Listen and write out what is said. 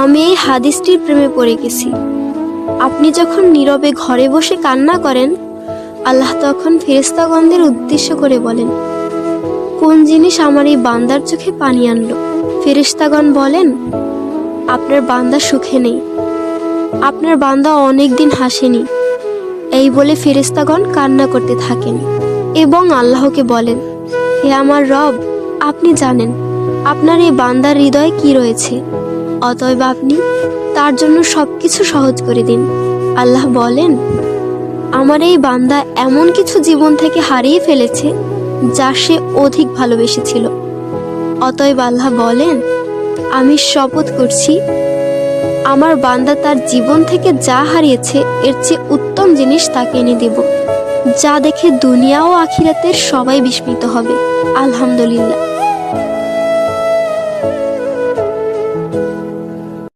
আমি এই হাদিসটির প্রেমে পড়ে গেছি। আপনি যখন নীরবে ঘরে বসে কান্না করেন, আল্লাহ তখন ফেরেশতাগণদের উদ্দেশ্য করে বলেন, কোন জিনিস আমার এই বান্দার চোখে পানি আনলো? ফেরেশতাগণ বলেন, আপনার বান্দা সুখে নেই, আপনার বান্দা অনেকদিন হাসেনি। এই বলে ফেরেশতাগণ কান্না করতে থাকেন এবং আল্লাহকে বলেন, হে আমার রব, আপনি জানেন আপনার এই বান্দার হৃদয়ে কি রয়েছে, অতএব আপনি তার জন্য সবকিছু সহজ করে দিন। আল্লাহ বলেন, আমার এই বান্দা এমন কিছু জীবন থেকে হারিয়ে ফেলেছে যা সে অধিক ভালোবেসেছিল। অতএব আল্লাহ বলেন, আমি শপথ করছি, আমার বান্দা তার জীবন থেকে যা হারিয়েছে এর চেয়ে উত্তম জিনিস তাকে এনে দেব, যা দেখে দুনিয়া ও আখিরাতের সবাই বিস্মিত হবে। আলহামদুলিল্লাহ।